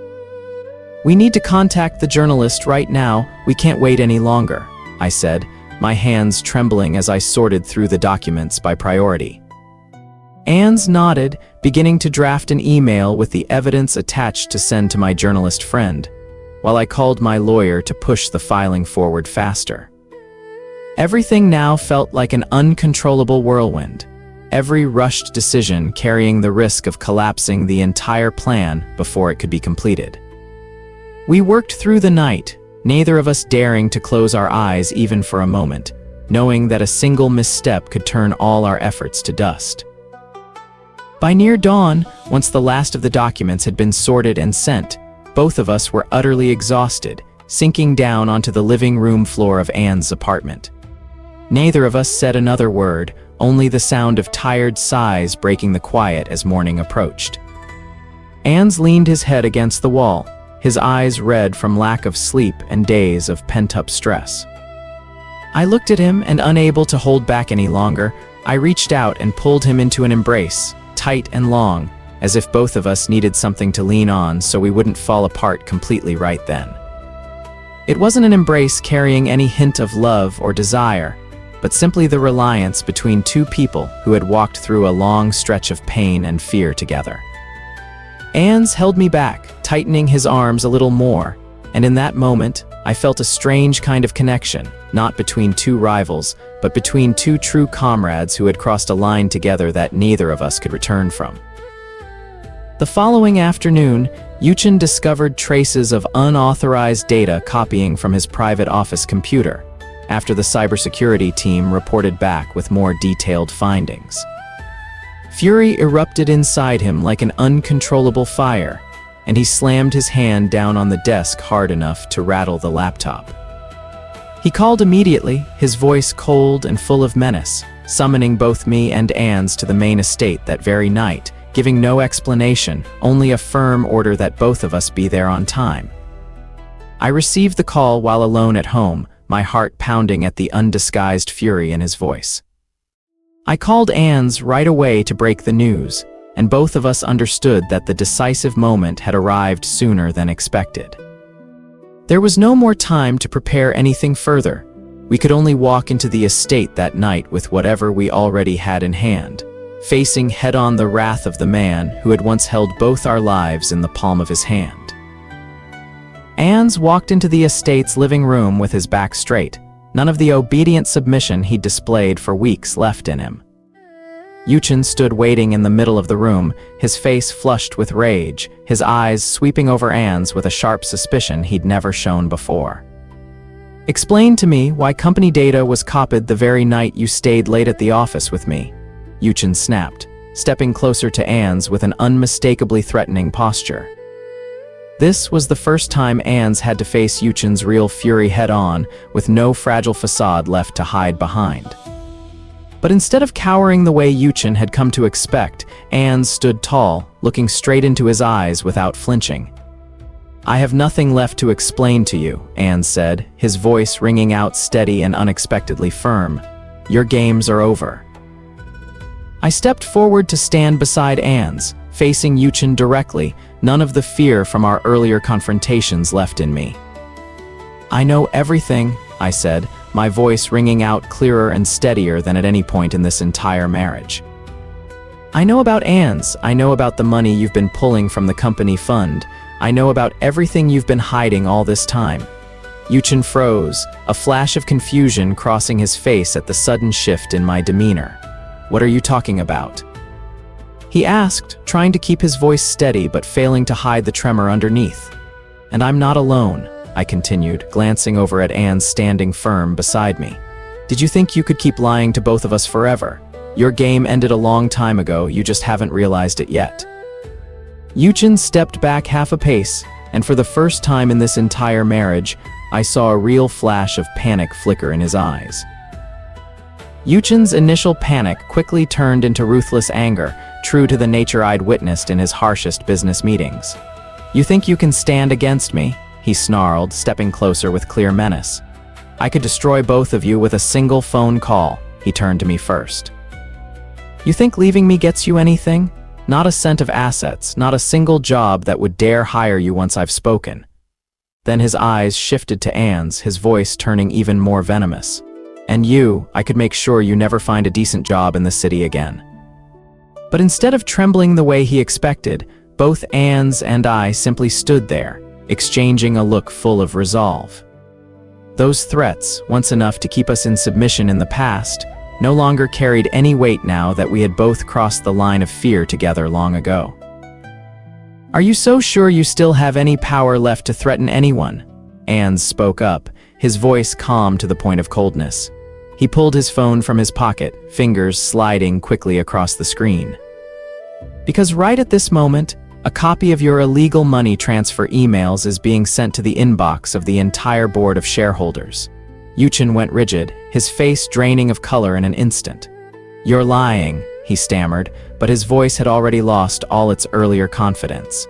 "We need to contact the journalist right now, we can't wait any longer," I said, my hands trembling as I sorted through the documents by priority. Anze nodded, beginning to draft an email with the evidence attached to send to my journalist friend, while I called my lawyer to push the filing forward faster. Everything now felt like an uncontrollable whirlwind, every rushed decision carrying the risk of collapsing the entire plan before it could be completed. We worked through the night, neither of us daring to close our eyes even for a moment, knowing that a single misstep could turn all our efforts to dust. By near dawn, once the last of the documents had been sorted and sent, both of us were utterly exhausted, sinking down onto the living room floor of Anne's apartment. Neither of us said another word, only the sound of tired sighs breaking the quiet as morning approached. Anze leaned his head against the wall, his eyes red from lack of sleep and days of pent-up stress. I looked at him, and unable to hold back any longer, I reached out and pulled him into an embrace, tight and long, as if both of us needed something to lean on so we wouldn't fall apart completely right then. It wasn't an embrace carrying any hint of love or desire, but simply the reliance between two people who had walked through a long stretch of pain and fear together. Anze held me back, tightening his arms a little more, and in that moment, I felt a strange kind of connection, not between two rivals, but between two true comrades who had crossed a line together that neither of us could return from. The following afternoon, Yuchen discovered traces of unauthorized data copying from his private office computer, after the cybersecurity team reported back with more detailed findings. Fury erupted inside him like an uncontrollable fire, and he slammed his hand down on the desk hard enough to rattle the laptop. He called immediately, his voice cold and full of menace, summoning both me and Anze to the main estate that very night, giving no explanation, only a firm order that both of us be there on time. I received the call while alone at home, my heart pounding at the undisguised fury in his voice. I called Anze right away to break the news, and both of us understood that the decisive moment had arrived sooner than expected. There was no more time to prepare anything further. We could only walk into the estate that night with whatever we already had in hand, facing head-on the wrath of the man who had once held both our lives in the palm of his hand. Anze walked into the estate's living room with his back straight, none of the obedient submission he'd displayed for weeks left in him. Yuchen stood waiting in the middle of the room, his face flushed with rage, his eyes sweeping over Anze with a sharp suspicion he'd never shown before. "Explain to me why company data was copied the very night you stayed late at the office with me," Yuchen snapped, stepping closer to Anze with an unmistakably threatening posture. This was the first time Anze had to face Yuchen's real fury head-on, with no fragile facade left to hide behind. But instead of cowering the way Yuchen had come to expect, Anze stood tall, looking straight into his eyes without flinching. "I have nothing left to explain to you," Anze said, his voice ringing out steady and unexpectedly firm. "Your games are over." I stepped forward to stand beside Anze, facing Yuchen directly, none of the fear from our earlier confrontations left in me. "I know everything," I said, my voice ringing out clearer and steadier than at any point in this entire marriage. "I know about Anze, I know about the money you've been pulling from the company fund, I know about everything you've been hiding all this time." Yuchen froze, a flash of confusion crossing his face at the sudden shift in my demeanor. "What are you talking about?" he asked, trying to keep his voice steady but failing to hide the tremor underneath. "And I'm not alone," I continued, glancing over at Anze standing firm beside me. "Did you think you could keep lying to both of us forever? Your game ended a long time ago, you just haven't realized it yet." Yuchen stepped back half a pace, and for the first time in this entire marriage, I saw a real flash of panic flicker in his eyes. Yuchen's initial panic quickly turned into ruthless anger, true to the nature I'd witnessed in his harshest business meetings. "You think you can stand against me?" he snarled, stepping closer with clear menace. "I could destroy both of you with a single phone call." He turned to me first. "You think leaving me gets you anything? Not a cent of assets, not a single job that would dare hire you once I've spoken. Then his eyes shifted to Anze, his voice turning even more venomous. And you, I could make sure you never find a decent job in the city again. But instead of trembling the way he expected, both Anze and I simply stood there, exchanging a look full of resolve. Those threats, once enough to keep us in submission in the past, no longer carried any weight now that we had both crossed the line of fear together long ago. Are you so sure you still have any power left to threaten anyone? Anze spoke up, his voice calm to the point of coldness. He pulled his phone from his pocket, fingers sliding quickly across the screen. Because right at this moment, a copy of your illegal money transfer emails is being sent to the inbox of the entire board of shareholders. Yuchen went rigid, his face draining of color in an instant. You're lying, he stammered, but his voice had already lost all its earlier confidence.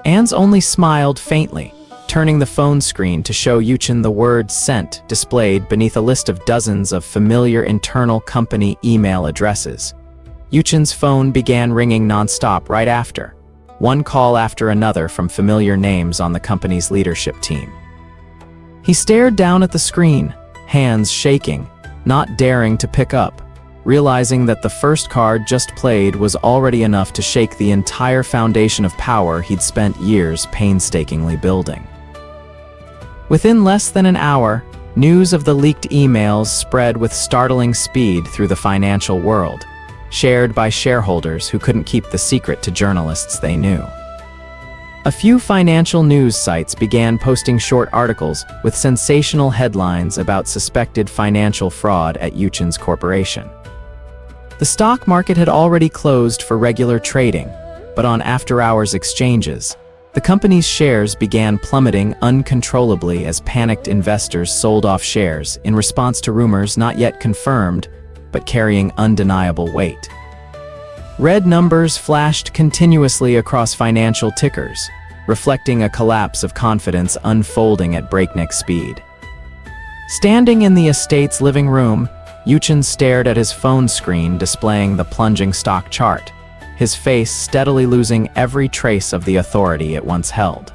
Anze only smiled faintly, turning the phone screen to show Yuchen the word sent displayed beneath a list of dozens of familiar internal company email addresses. Yuchen's phone began ringing nonstop right after, one call after another from familiar names on the company's leadership team. He stared down at the screen, hands shaking, not daring to pick up, realizing that the first card just played was already enough to shake the entire foundation of power he'd spent years painstakingly building. Within less than an hour, news of the leaked emails spread with startling speed through the financial world, shared by shareholders who couldn't keep the secret to journalists they knew. A few financial news sites began posting short articles with sensational headlines about suspected financial fraud at Yuchen's corporation. The stock market had already closed for regular trading, but on after-hours exchanges, the company's shares began plummeting uncontrollably as panicked investors sold off shares in response to rumors not yet confirmed, but carrying undeniable weight. Red numbers flashed continuously across financial tickers, reflecting a collapse of confidence unfolding at breakneck speed. Standing in the estate's living room, Yuchen stared at his phone screen displaying the plunging stock chart, his face steadily losing every trace of the authority it once held.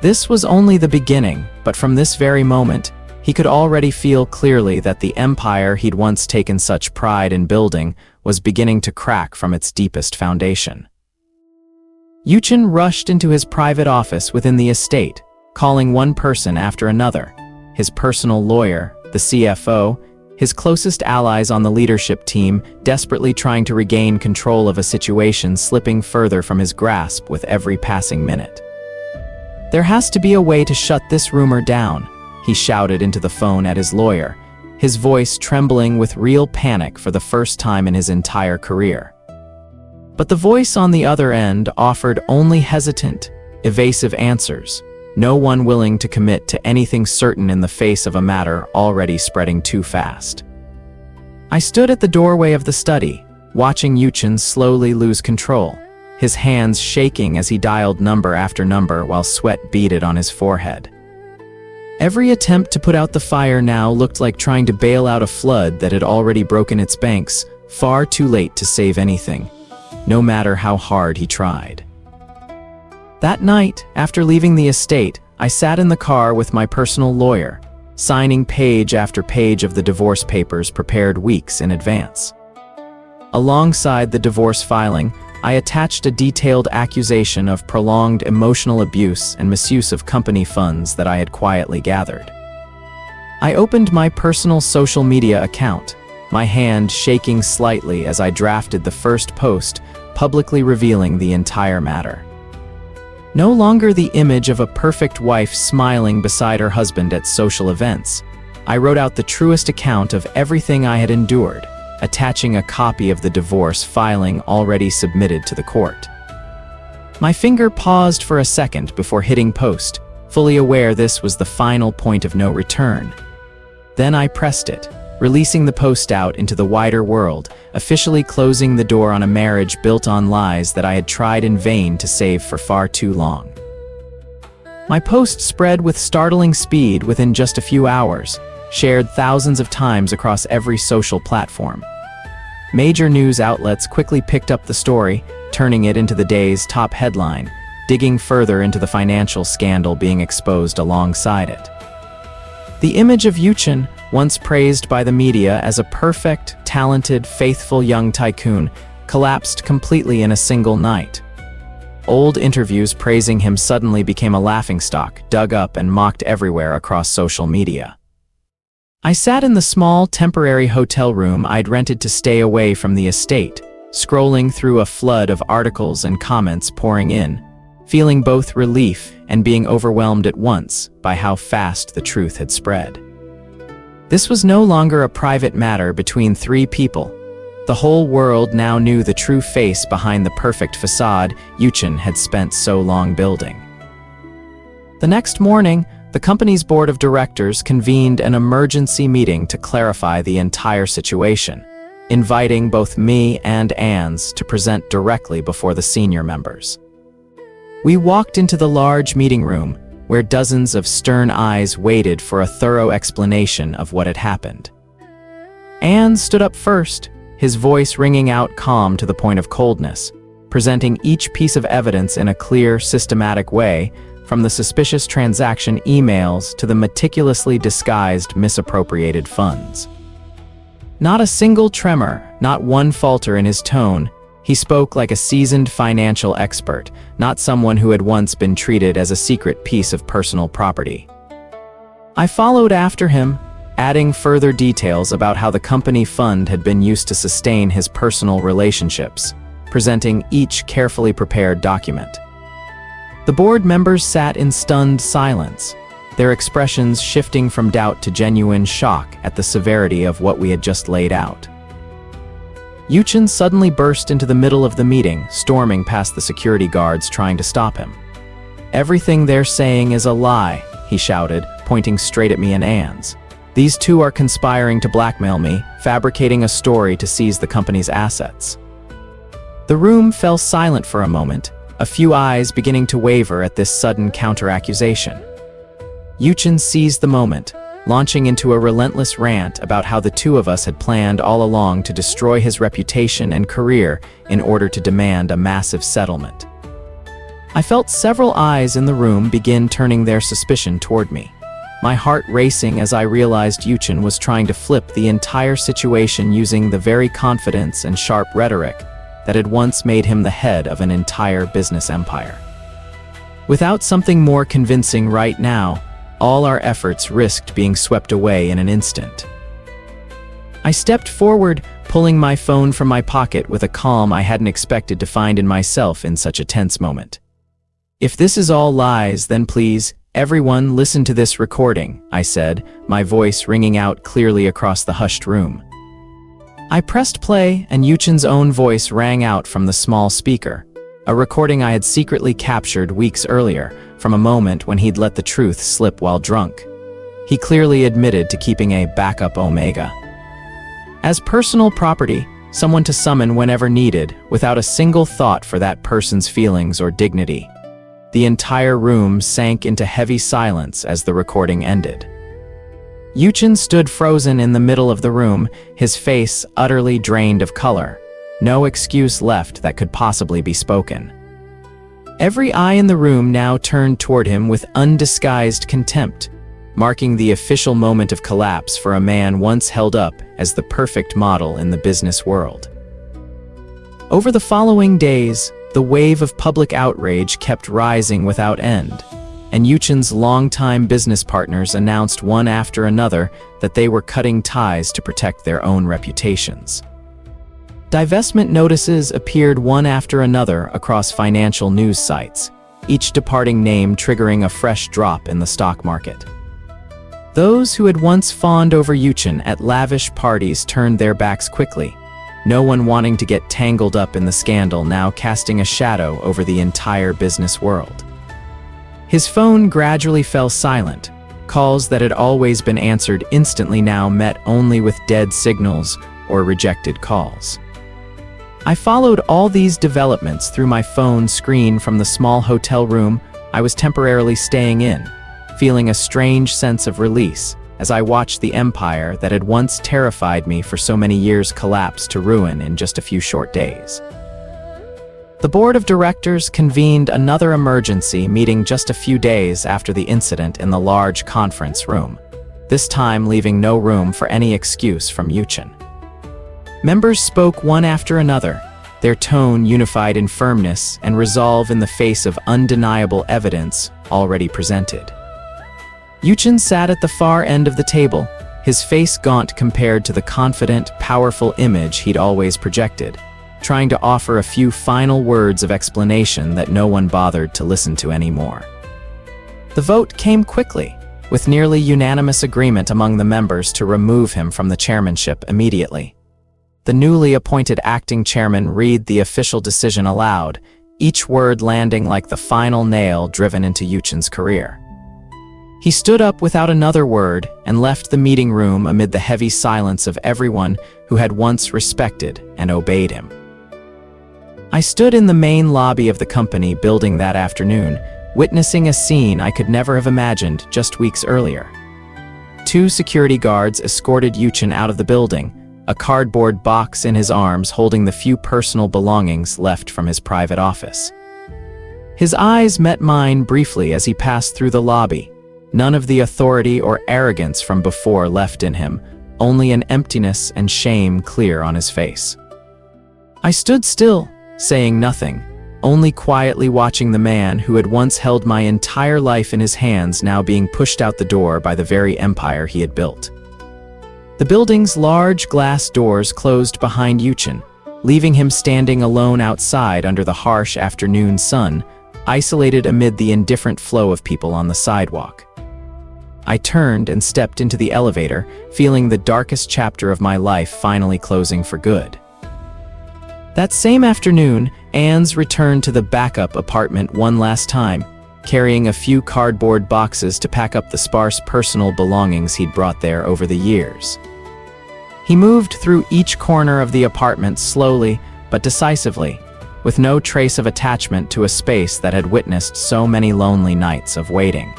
This was only the beginning, but from this very moment, he could already feel clearly that the empire he'd once taken such pride in building was beginning to crack from its deepest foundation. Yuchen rushed into his private office within the estate, calling one person after another, his personal lawyer, the CFO, his closest allies on the leadership team, desperately trying to regain control of a situation slipping further from his grasp with every passing minute. There has to be a way to shut this rumor down, he shouted into the phone at his lawyer, his voice trembling with real panic for the first time in his entire career. But the voice on the other end offered only hesitant, evasive answers, no one willing to commit to anything certain in the face of a matter already spreading too fast. I stood at the doorway of the study, watching Yuchen slowly lose control, his hands shaking as he dialed number after number while sweat beaded on his forehead. Every attempt to put out the fire now looked like trying to bail out a flood that had already broken its banks, far too late to save anything, no matter how hard he tried. That night, after leaving the estate, I sat in the car with my personal lawyer, signing page after page of the divorce papers prepared weeks in advance. Alongside the divorce filing, I attached a detailed accusation of prolonged emotional abuse and misuse of company funds that I had quietly gathered. I opened my personal social media account, my hand shaking slightly as I drafted the first post, publicly revealing the entire matter. No longer the image of a perfect wife smiling beside her husband at social events, I wrote out the truest account of everything I had endured, attaching a copy of the divorce filing already submitted to the court. My finger paused for a second before hitting post, fully aware this was the final point of no return. Then I pressed it, releasing the post out into the wider world, officially closing the door on a marriage built on lies that I had tried in vain to save for far too long. My post spread with startling speed within just a few hours, shared thousands of times across every social platform. Major news outlets quickly picked up the story, turning it into the day's top headline, digging further into the financial scandal being exposed alongside it. The image of Yuchen, once praised by the media as a perfect, talented, faithful young tycoon, collapsed completely in a single night. Old interviews praising him suddenly became a laughingstock, dug up and mocked everywhere across social media. I sat in the small, temporary hotel room I'd rented to stay away from the estate, scrolling through a flood of articles and comments pouring in, feeling both relief and being overwhelmed at once by how fast the truth had spread. This was no longer a private matter between three people. The whole world now knew the true face behind the perfect facade Yuchen had spent so long building. The next morning, the company's board of directors convened an emergency meeting to clarify the entire situation, inviting both me and Anze to present directly before the senior members. We walked into the large meeting room, where dozens of stern eyes waited for a thorough explanation of what had happened. Anze stood up first, his voice ringing out calm to the point of coldness, presenting each piece of evidence in a clear, systematic way, from the suspicious transaction emails to the meticulously disguised misappropriated funds. Not a single tremor, not one falter in his tone. He spoke like a seasoned financial expert, not someone who had once been treated as a secret piece of personal property. I followed after him, adding further details about how the company fund had been used to sustain his personal relationships, presenting each carefully prepared document. The board members sat in stunned silence, their expressions shifting from doubt to genuine shock at the severity of what we had just laid out. Yuchen suddenly burst into the middle of the meeting, storming past the security guards trying to stop him. "Everything they're saying is a lie," he shouted, pointing straight at me and Anze. "These two are conspiring to blackmail me, fabricating a story to seize the company's assets." The room fell silent for a moment, a few eyes beginning to waver at this sudden counter-accusation. Yuchen seized the moment, launching into a relentless rant about how the two of us had planned all along to destroy his reputation and career in order to demand a massive settlement. I felt several eyes in the room begin turning their suspicion toward me, my heart racing as I realized Yuchen was trying to flip the entire situation using the very confidence and sharp rhetoric that had once made him the head of an entire business empire. Without something more convincing right now, all our efforts risked being swept away in an instant. I stepped forward, pulling my phone from my pocket with a calm I hadn't expected to find in myself in such a tense moment. "If this is all lies, then please, everyone listen to this recording," I said, my voice ringing out clearly across the hushed room. I pressed play, and Yuchen's own voice rang out from the small speaker, a recording I had secretly captured weeks earlier, from a moment when he'd let the truth slip while drunk. He clearly admitted to keeping a backup Omega as personal property, someone to summon whenever needed, without a single thought for that person's feelings or dignity. The entire room sank into heavy silence as the recording ended. Yuchen stood frozen in the middle of the room, his face utterly drained of color, no excuse left that could possibly be spoken. Every eye in the room now turned toward him with undisguised contempt, marking the official moment of collapse for a man once held up as the perfect model in the business world. Over the following days, the wave of public outrage kept rising without end, and Yuchen's longtime business partners announced one after another that they were cutting ties to protect their own reputations. Divestment notices appeared one after another across financial news sites, each departing name triggering a fresh drop in the stock market. Those who had once fawned over Yuchen at lavish parties turned their backs quickly, no one wanting to get tangled up in the scandal now casting a shadow over the entire business world. His phone gradually fell silent. Calls that had always been answered instantly now met only with dead signals or rejected calls. I followed all these developments through my phone screen from the small hotel room I was temporarily staying in, feeling a strange sense of release, as I watched the empire that had once terrified me for so many years collapse to ruin in just a few short days. The board of directors convened another emergency meeting just a few days after the incident in the large conference room, this time leaving no room for any excuse from Yuchen. Members spoke one after another, their tone unified in firmness and resolve in the face of undeniable evidence already presented. Yuchen sat at the far end of the table, his face gaunt compared to the confident, powerful image he'd always projected, trying to offer a few final words of explanation that no one bothered to listen to anymore. The vote came quickly, with nearly unanimous agreement among the members to remove him from the chairmanship immediately. The newly appointed acting chairman read the official decision aloud, each word landing like the final nail driven into Yuchen's career. He stood up without another word and left the meeting room amid the heavy silence of everyone who had once respected and obeyed him. I stood in the main lobby of the company building that afternoon, witnessing a scene I could never have imagined just weeks earlier. 2 security guards escorted Yuchen out of the building, a cardboard box in his arms holding the few personal belongings left from his private office. His eyes met mine briefly as he passed through the lobby, none of the authority or arrogance from before left in him, only an emptiness and shame clear on his face. I stood still, saying nothing, only quietly watching the man who had once held my entire life in his hands now being pushed out the door by the very empire he had built. The building's large glass doors closed behind Yuchen, leaving him standing alone outside under the harsh afternoon sun, isolated amid the indifferent flow of people on the sidewalk. I turned and stepped into the elevator, feeling the darkest chapter of my life finally closing for good. That same afternoon, Anze returned to the backup apartment one last time, carrying a few cardboard boxes to pack up the sparse personal belongings he'd brought there over the years. He moved through each corner of the apartment slowly but decisively, with no trace of attachment to a space that had witnessed so many lonely nights of waiting.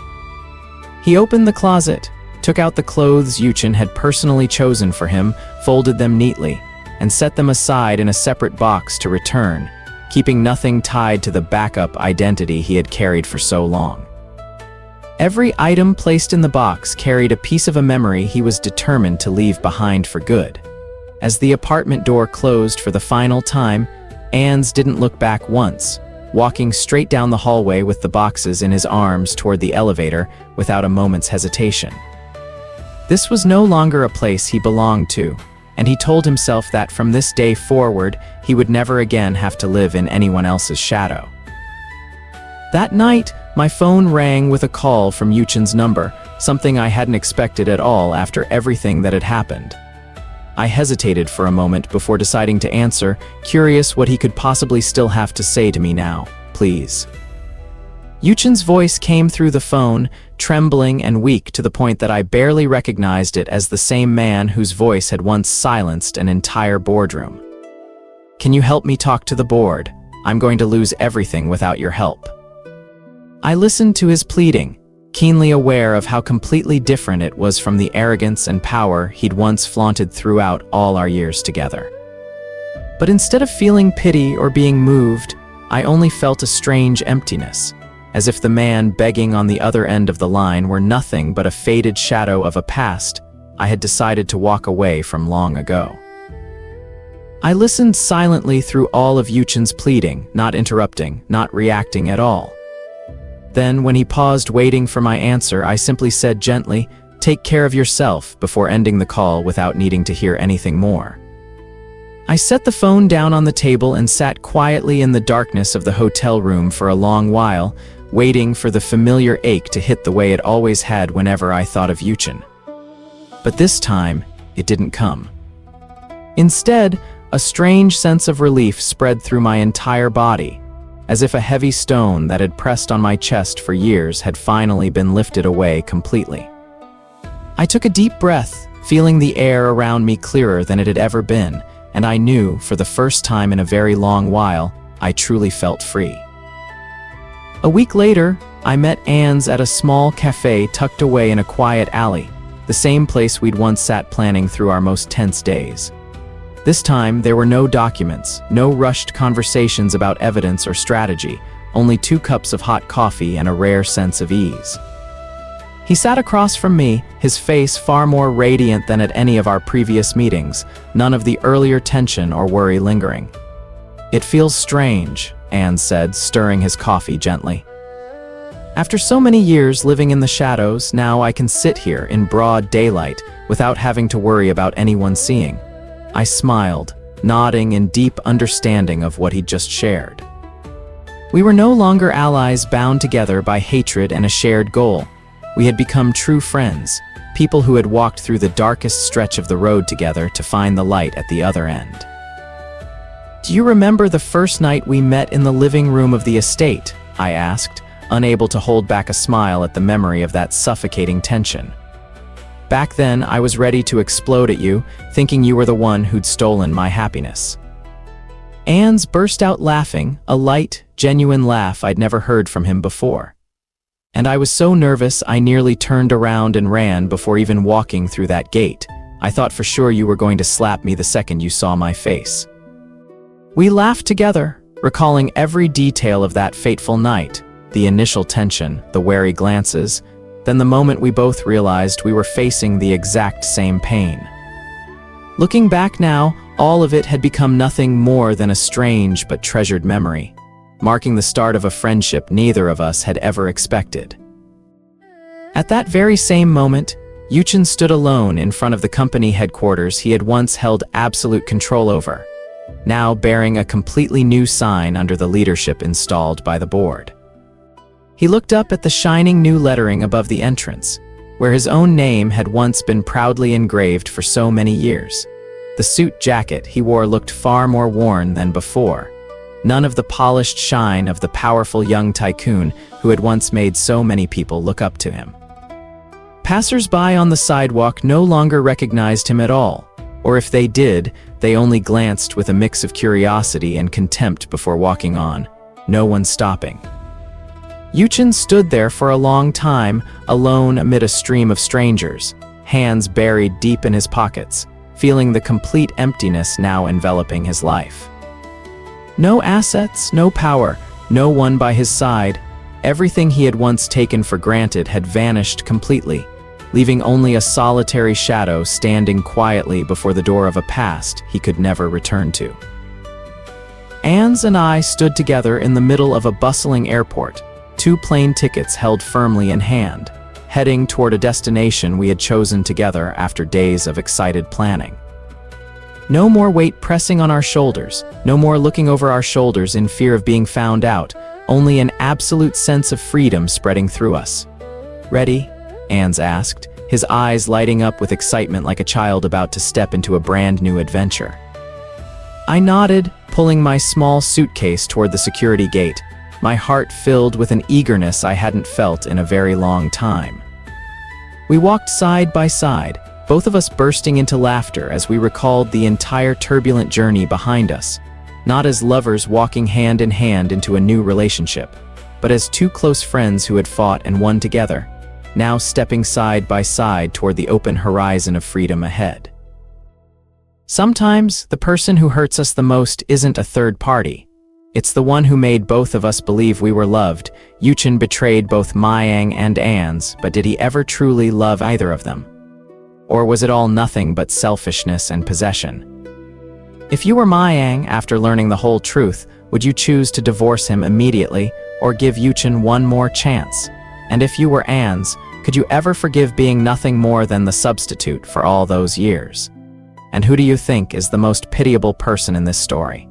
He opened the closet, took out the clothes Yuchen had personally chosen for him, folded them neatly, and set them aside in a separate box to return, keeping nothing tied to the backup identity he had carried for so long. Every item placed in the box carried a piece of a memory he was determined to leave behind for good. As the apartment door closed for the final time, Anze didn't look back once, walking straight down the hallway with the boxes in his arms toward the elevator without a moment's hesitation. This was no longer a place he belonged to, and he told himself that from this day forward, he would never again have to live in anyone else's shadow. That night, my phone rang with a call from Yuchen's number, something I hadn't expected at all after everything that had happened. I hesitated for a moment before deciding to answer, curious what he could possibly still have to say to me now. Please. Yuchen's voice came through the phone, trembling and weak to the point that I barely recognized it as the same man whose voice had once silenced an entire boardroom. Can you help me talk to the board? I'm going to lose everything without your help. I listened to his pleading, keenly aware of how completely different it was from the arrogance and power he'd once flaunted throughout all our years together. But instead of feeling pity or being moved, I only felt a strange emptiness, as if the man begging on the other end of the line were nothing but a faded shadow of a past I had decided to walk away from long ago. I listened silently through all of Yuchen's pleading, not interrupting, not reacting at all. Then, when he paused waiting for my answer, I simply said gently, "Take care of yourself," before ending the call without needing to hear anything more. I set the phone down on the table and sat quietly in the darkness of the hotel room for a long while, waiting for the familiar ache to hit the way it always had whenever I thought of Yuchen. But this time, it didn't come. Instead, a strange sense of relief spread through my entire body, as if a heavy stone that had pressed on my chest for years had finally been lifted away completely. I took a deep breath, feeling the air around me clearer than it had ever been, and I knew, for the first time in a very long while, I truly felt free. A week later, I met Anze at a small cafe tucked away in a quiet alley, the same place we'd once sat planning through our most tense days. This time, there were no documents, no rushed conversations about evidence or strategy, only 2 cups of hot coffee and a rare sense of ease. He sat across from me, his face far more radiant than at any of our previous meetings, none of the earlier tension or worry lingering. "It feels strange," Anze said, stirring his coffee gently. "After so many years living in the shadows, now I can sit here in broad daylight without having to worry about anyone seeing." I smiled, nodding in deep understanding of what he'd just shared. We were no longer allies bound together by hatred and a shared goal. We had become true friends, people who had walked through the darkest stretch of the road together to find the light at the other end. "Do you remember the first night we met in the living room of the estate?" I asked, unable to hold back a smile at the memory of that suffocating tension. "Back then, I was ready to explode at you, thinking you were the one who'd stolen my happiness." Anze burst out laughing, a light, genuine laugh I'd never heard from him before. "And I was so nervous I nearly turned around and ran before even walking through that gate. I thought for sure you were going to slap me the second you saw my face." We laughed together, recalling every detail of that fateful night, the initial tension, the wary glances, then the moment we both realized we were facing the exact same pain. Looking back now, all of it had become nothing more than a strange but treasured memory, marking the start of a friendship neither of us had ever expected. At that very same moment, Yuchen stood alone in front of the company headquarters he had once held absolute control over, now bearing a completely new sign under the leadership installed by the board. He looked up at the shining new lettering above the entrance, where his own name had once been proudly engraved for so many years. The suit jacket he wore looked far more worn than before, none of the polished shine of the powerful young tycoon who had once made so many people look up to him. Passers-by on the sidewalk no longer recognized him at all, or if they did, they only glanced with a mix of curiosity and contempt before walking on, no one stopping. Yuchen stood there for a long time, alone amid a stream of strangers, hands buried deep in his pockets, feeling the complete emptiness now enveloping his life. No assets, no power, no one by his side. Everything he had once taken for granted had vanished completely, leaving only a solitary shadow standing quietly before the door of a past he could never return to. Anze and I stood together in the middle of a bustling airport, 2 plane tickets held firmly in hand, heading toward a destination we had chosen together after days of excited planning. No more weight pressing on our shoulders, no more looking over our shoulders in fear of being found out, only an absolute sense of freedom spreading through us. "Ready?" Anze asked, his eyes lighting up with excitement like a child about to step into a brand new adventure. I nodded, pulling my small suitcase toward the security gate, my heart filled with an eagerness I hadn't felt in a very long time. We walked side by side, both of us bursting into laughter as we recalled the entire turbulent journey behind us, not as lovers walking hand in hand into a new relationship, but as 2 close friends who had fought and won together, now stepping side by side toward the open horizon of freedom ahead. Sometimes, the person who hurts us the most isn't a third party. It's the one who made both of us believe we were loved. Yuchen betrayed both Muyang and Anze, but did he ever truly love either of them? Or was it all nothing but selfishness and possession? If you were Muyang after learning the whole truth, would you choose to divorce him immediately or give Yuchen one more chance? And if you were Anze, could you ever forgive being nothing more than the substitute for all those years? And who do you think is the most pitiable person in this story?